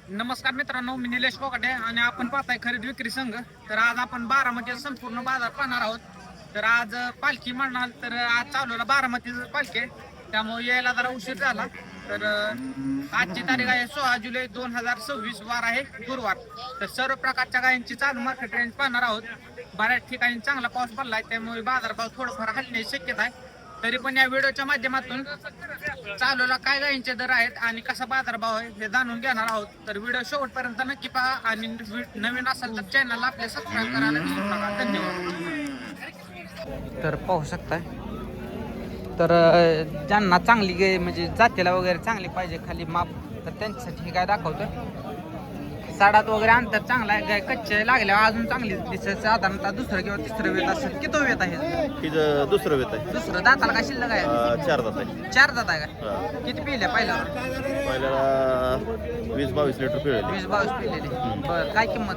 नमस्कार मित्रांनो, मी निलेश कोकाटे आणि आपण पाहताय खरेदी विक्री संघ. तर आज आपण बारामती संपूर्ण बाजार पाहणार आहोत. तर आज पालखी म्हणणार तर आज चालवला बारामतीचं पालखी आहे, त्यामुळे यायला जरा उशीर झाला. तर आजची तारीख आहे 16 जुलै 2026, वार आहे गुरुवार. तर सर्व प्रकारच्या गायांची चालू मार्केट रेंज पाहणार आहोत. बऱ्याच ठिकाणी चांगला पाऊस पडलाय, त्यामुळे बाजारभाव थोडंफार हलण्याची शक्यता आहे. तरी पण या व्हिडिओच्या माध्यमातून चालूला काय गायींचे दर आहेत आणि कसा बाजारभाव आहे हे जाणून घेणार आहोत. तर व्हिडिओ शेवटपर्यंत नक्की पहा आणि नवीन असेल तर चॅनलला आपले सबस्क्राईब करायला विसरू नका. धन्यवाद. तर पाहू शकताय, तर ज्यांना चांगली गाय म्हणजे जातीला वगैरे चांगली पाहिजे खाली माप, तर त्यांच्यासाठी काय दाखवतोय. साडात वगैरे अंतर चांगला आहे. गाय कच्चे लागल्या अजून चांगली दिसत. साधारणतः दुसरं किंवा तिसरं वेत असेल. किती वेत आहे? दुसरं वेत आहे. दुसरं दाताला काय शिल्लक आहे? 4 दात आहे. 4 दात आहे का? किती पिल्या पहिल्यावर? पहिल्याला 20-22 लिटर पिळले. 20-22 पिलेली. बरं, काय किंमत?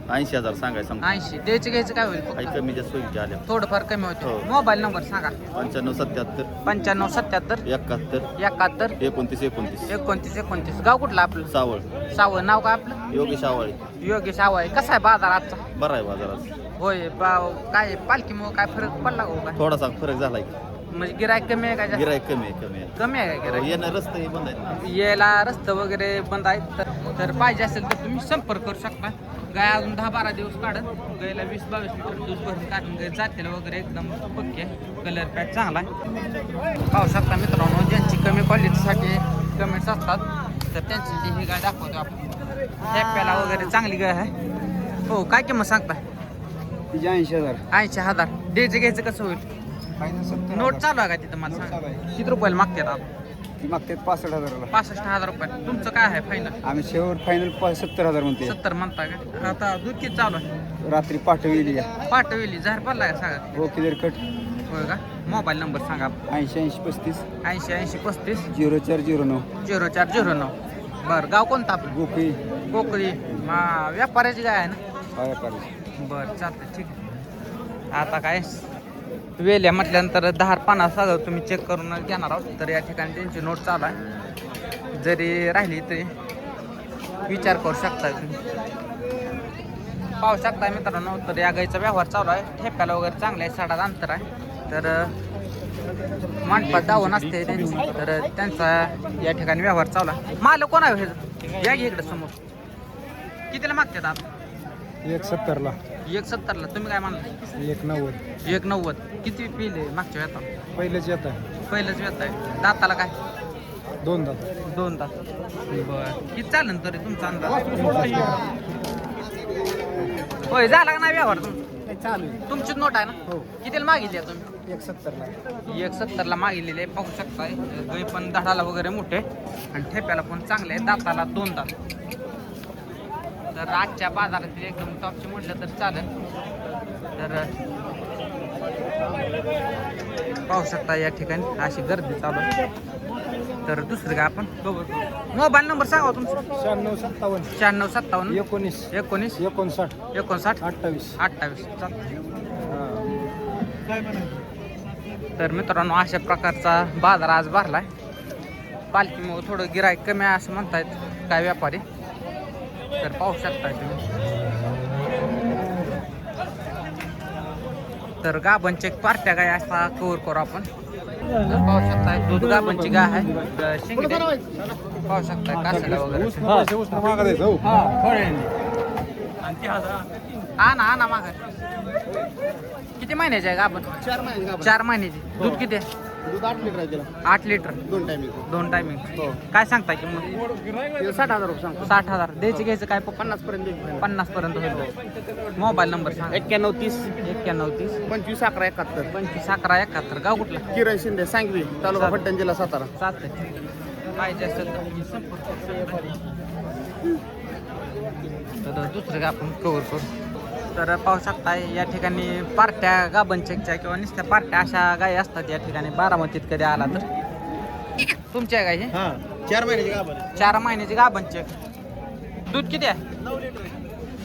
80,000 सांगायचं. 80. द्यायचं घ्यायचं काय होईल? काही कमी जास्त सोयीचे आल्या. थोडंफार कमी होते. हो. मोबाईल नंबर सांगा. 95-77 95-77 71 71 29-29. गाव कुठलं आपलं? सावळ. सावळ. नाव काय आपलं? योगेश आवाळे. योगेश आवाळे. कसा आहे बाजार आजचा? बरा आहे बाजारात. होय. काय पालखीमुळे काय फरक पडला का? काय थोडासा फरक झालाय. म्हणजे गिरायक कमी आहे का जास्त? गिराईक कमी आहे. कमी आहे का गिरायक? येणं रस्ते बंद आहेत ना. यायला रस्ते वगैरे बंद आहेत. तर पाहिजे असेल तर तुम्ही संपर्क करू शकता. गाय अजून 10-12 दिवस काढत. गायला 20-22 लिटर दूध भरून काढून गाय जातीला वगैरे एकदम पक्के. कलर पॅक चांगला आहे. पाहू शकता मित्रांनो, ज्यांची कमी क्वालिटीसाठी कमेंट्स असतात तर त्यांची ही गाय दाखवतो आपण. टॅप्याला वगैरे चांगली गाय आहे. हो, काय किंमत सांगता? 80,000. 80,000. द्यायचं घ्यायचं कसं होईल? नोट चालू आहे का तिथं? मला सांगा किती रुपयाला मागतात आता? ती मागतात 65,000. 65,000 रुपये. तुमचं काय आहे फायनल? आम्ही शेवट फायनल 70,000 म्हणते. 70 म्हणता का? आता दूध किती चालू आहे? रात्री पाठवली या पाठवली झार पडला का? सांगा. हो किलर कट. होय का? मोबाईल नंबर सांगा. 80-80-35 80-80-35 0409 0409. बरं, गाव कोणतं आपलं? गोकळी. कोकळी. व्यापाऱ्याची गाय आहे ना? पाया पाहिजे. बरं, चालतं. ठीक आहे. आता काय वेल्या म्हटल्यानंतर 10-50 हजार तुम्ही चेक करून घेणार आहोत. तर या ठिकाणी त्यांची नोट चालू आहे. जरी राहिली तरी विचार करू शकता तुम्ही. पाहू शकता मित्रांनो, तर या गाईचा व्यवहार चालू आहे. ठेप्याला वगैरे चांगला आहे. साडात अंतर आहे. तर मांडपात दावण असते त्यांची. तर त्यांचा या ठिकाणी व्यवहार चालू आहे. माल कोण आहे हे? या इकडे समोर. कितीला मागतात आता? 170ला. 170ला. तुम्ही काय म्हणला? 190. 190. किती पिले मागच्या वेळा? पहिलेच येत आहे. पहिलंच व्यत आहे. दाताला काय? 2 दात. 2 दात. बरं, किती चालेल तरी तुमचा अंदाज? होय, झाला का नाही व्यवहार तुमचा? चालू तुमचीच नोट आहे ना? हो. कितीला मागितली आहे तुम्ही? 170ला. 170ला मागितलेली आहे. पाहू शकताय. गाई पण धडाला वगैरे मोठे आणि ठेप्याला पण चांगले आहे. दाताला 2 दात. तर आजच्या बाजारातील एकदम टॉपचे म्हटलं तर चालेल. तर पाहू शकता या ठिकाणी अशी गर्दी चालू आहे. तर दुसरं काय आपण मोबाईल नंबर सांगा तुमचा. 9657 9657 19 19 59 59 28. 28. तर मित्रांनो, अशा प्रकारचा बाजार आज भरलाय. पालखीमुळे थोडं गिराईक कमी आहे असं म्हणतायत काय व्यापारी. तर पाहू शकताय तुम्ही. तर गाभणचे पार्ट्या गाय असा कव्हर करू आपण. तर पाहू शकताय दूध गाभणची गाय आहे. शिंगडे पाहू शकताय कासाला वगैरे. आणा माग. किती महिन्याची आहे गाभण? 4 महिन्याची. दूध किती आहे? दूध 8 लिटर आहे तिला. 8 लिटर. 2 टायमिंग. काय सांगताय किंमत? 60,000 रुपये सांगतो. 60,000. द्यायचं घ्यायचं काय? 50 पर्यंत. 50 पर्यंत होईल. मोबाईल नंबर सांगा. 91 30 91 30 25 11 71. 25 11 71. गाव कुठलं? किरण शिंदे सांगवी तालुका फलटण जिल्हा सातारा. चालतंय. पाहिजे असेल तर तुम्ही संपर्क करू शकता. तर दुसरं आपण कव्हर करू. तर पाहू शकता या ठिकाणी पार्ट्या गाभण चेकच्या किंवा नुसत्या पार्ट्या अशा गायी असतात या ठिकाणी. बारामतीत कधी आला तर तुमच्या गाय 4 महिन्याची गाभण. 4 महिन्याची गाभण चेक. दूध किती आहे? 9 लिटर.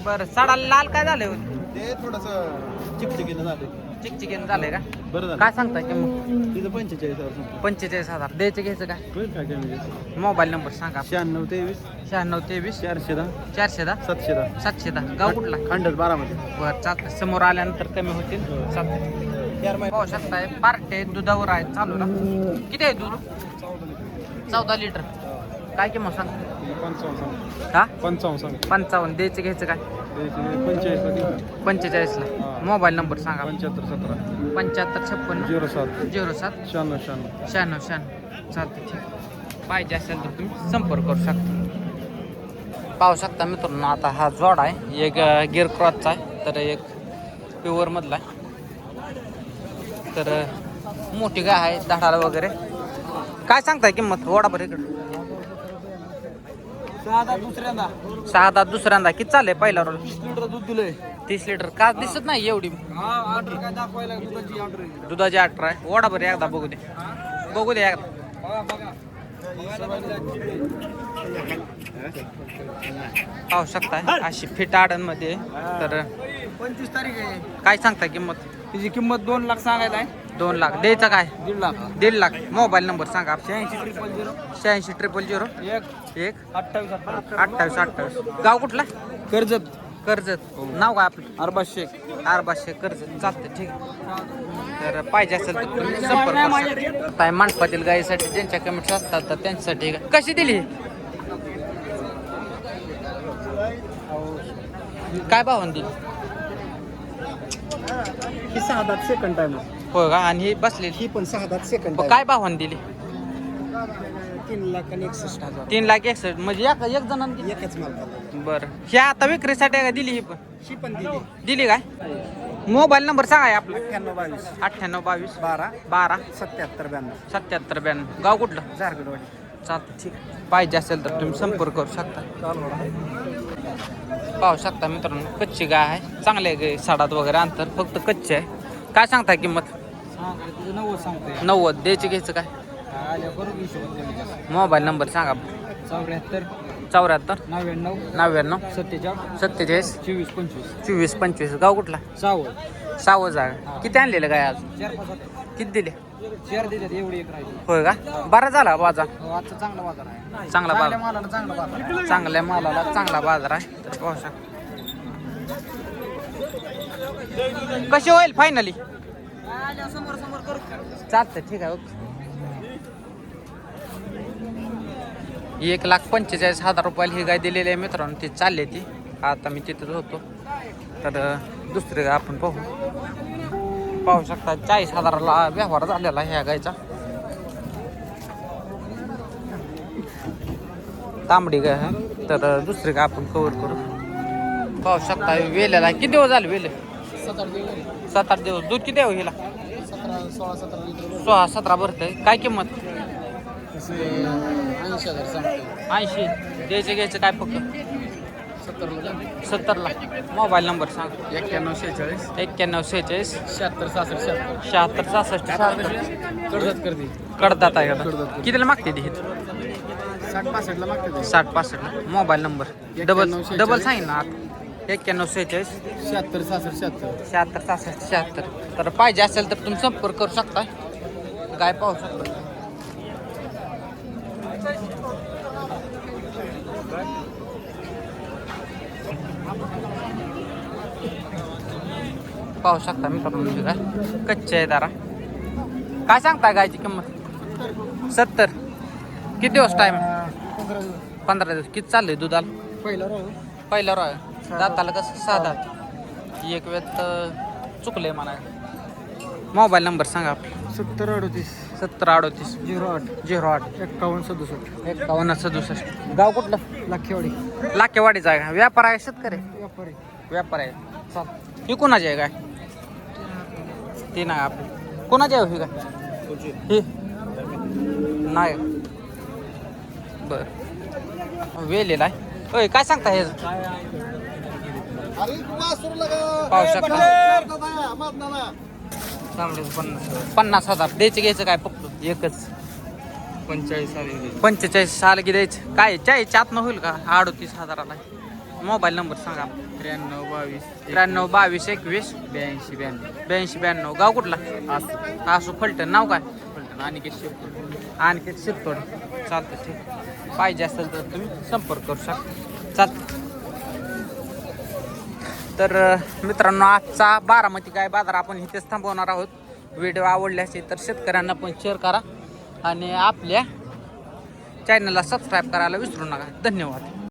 बरं, साडा लाल काय झाले होते? ते थोडंसं चिकचिकीनं झालं. चिकचिकीन झालंय का? बरं झालं काय सांगताय किंमत? तिथं 45,000 45,000 द्यायचं घ्यायचं काय? होईल काय काय म्हणजे मोबाईल नंबर सांगा. 96 23 96 23 410 410 710 710. गाव कुठला? खंडच 12मध्ये. बरं चालतं. समोर आल्यानंतर कमी होतील. चालतं. पाहू शकताय पार्टे दुधावर आहे चालू ना. किती आहे दूध? 14 लिटर. काय किंमत सांग? 55 हा 55 55. द्यायचं घ्यायचं काय? 45 ला. मोबाईल नंबर सांगा. 75 17 75 56 07 07 96 96 96. चालतं ठीक. पाहिजे असेल तर तुम्ही संपर्क करू शकता. पाहू शकता मित्रांनो आता हा जोड आहे. एक गिअर क्रॉसचा आहे तर एक प्युअर मधला आहे. तर मोठी गाय आहे धाडाला वगैरे. काय सांगताय किंमत? वडा बरं इकडे. 6 दात दुसऱ्यांदा. किती चाललंय पहिला रोल? 30 लिटर दूध दिलंय. 30 लिटर. का दिसत नाही एवढी? ऑर्डर काय दाखवायला दुधाची ऑर्डर दुधाची 18 आहे. वडा बरं एकदा बघू दे. बघू दे एकदा. बघा. पाहू शकताय अशी फिट आडनमध्ये. तर 25 तारीख आहे. काय सांगताय किंमत? तिची किंमत 2 लाख सांगायला आहे. 2 लाख. द्यायचं काय? 1.5 लाख. 1.5 लाख. मोबाईल नंबर सांगा. 86 000 86 000 1 1 28 28 28. गाव कुठला? कर्जत. कर्जत. नाव काय आपलं? अरबाज शेख. आरबाशे कर्जत. चालतं ठीक आहे. तर पाहिजे असेल तर तुम्ही संपर्क करू शकता. काय मांडपातील गायीसाठी ज्यांच्या कमेंट्स असतात तर त्यांच्यासाठी कशी दिली? काय भावाने दिली? ही 6 दात सेकंड टाइम. हो का? आणि ही बसलेली ही पण 6 दात सेकंड काय भावाने दिली? 3 लाख आणि 61,000. 3,61,000. म्हणजे एक जणांनी. एकच माल. बरं. ही आता विक्रीसाठी आहे का दिली? ही पण ही पण दिली. दिली काय? मोबाईल नंबर सांगा आहे आपला. 98 98 22 12 12 77 92. 77 92. गाव कुठलं? झारगडवाडी. चालतं ठीक. पाहिजे असेल तर तुम्ही संपर्क करू शकता. पाहू शकता मित्रांनो कच्ची गाय आहे. चांगले गाय साडात वगैरे अंतर फक्त कच्चे आहे. काय सांगताय किंमत? 90 सांगतोय. 90. द्यायचं घ्यायचं काय? आल्या करून हिशोब. मोबाईल नंबर सांगा. 74 74 99 99 47 47 24 25. 24 25. गाव कुठला? सावळ. सावं जागा. किती आणलेलं काय आज? 4-5 किती दिले? 4 देतात एवढी एक राहिली. होय का? बरा झाला बाजार. आजचा चांगला बाजार आहे. चांगला बाजार. मालाला चांगला बाजार आहे. चांगल्या मालाला चांगला बाजार आहे. तर पाहू शकता. कशी होईल फायनली? समोर समोर करू. चालतं ठीक आहे. ओके. 1,45,000 रुपयाला ही गाय दिलेली आहे मित्रांनो. ती चालली ती. आता मी तिथंच होतो. तर दुसरी गाय आपण पाहू शकता. 40,000ला व्यवहार झालेला ह्या गायचा. तांबडी गाय आहे. तर दुसरी गाय आपण कव्हर करू. पाहू शकता वेलेला. किती दिवस झाले वेले? 7-8 दिवस. दूध किती आहे हिला? 16-17 लिटर. 16-17 भरतंय. काय किंमत? 80,000 सांगतोय. 80. द्यायचं घ्यायचं काय फक्त? 70 ला. मोबाईल नंबर सांग. 91 46 91 46 76 66 76 66 कर्जत करते. कडदात आहे का? कितीला मागते ती? 60-65 ला मागते. 60-65 ला. मोबाईल नंबर डबल सांगितलं ना. 91 46 76 66 76. 76 66 76. तर पाहिजे असेल तर तुम्ही संपर्क करू शकता. गाय पाहू शकता. पाहू शकता मित्रांनो काय कच्चे आहे दारा. काय सांगताय गायची किंमत? 70. किती दिवस टाइम? 15 दिवस. किती चाललंय दुधाला? पहिला राह. दाताला कसं? 6 दात. एक वेळ चुकले म्हणा. मोबाईल नंबर सांगा आपला. 70 38 70 38 08 08 51 67. 51 67. गाव कुठलं? लाखेवाडी. लाखेवाडीचा आहे का? व्यापार आहे शेतकरी? व्यापारी. व्यापार आहे. चाल. ही कोणाची आहे काय? ती नाही आपली. कोणाची आहे ही काय? ही नाही. बर. वेलेला आहे. होय काय सांगता हे? पाहू शकता. 50,000. द्यायचं घ्यायचं काय फक्त? एकच. 45 45 साल की द्यायचं. काय 40 आत न होईल का? 38,000ला. मोबाईल नंबर सांगा. 93 22 21 82 92. गाव कुठला? आसू फलटण. नाव काय? अनिकेत शिरतोड. चालतं ठीक. पाहिजे असेल तर तुम्ही संपर्क करू शकता. चालतं. तर मित्रांनो, आजचा बारामती गाय बाजार आपण इथेच थांबवणार आहोत. व्हिडिओ आवडले असेल तर शेतकऱ्यांना पण शेअर करा आणि आपल्या चॅनलला सबस्क्राईब करायला विसरू नका. धन्यवाद.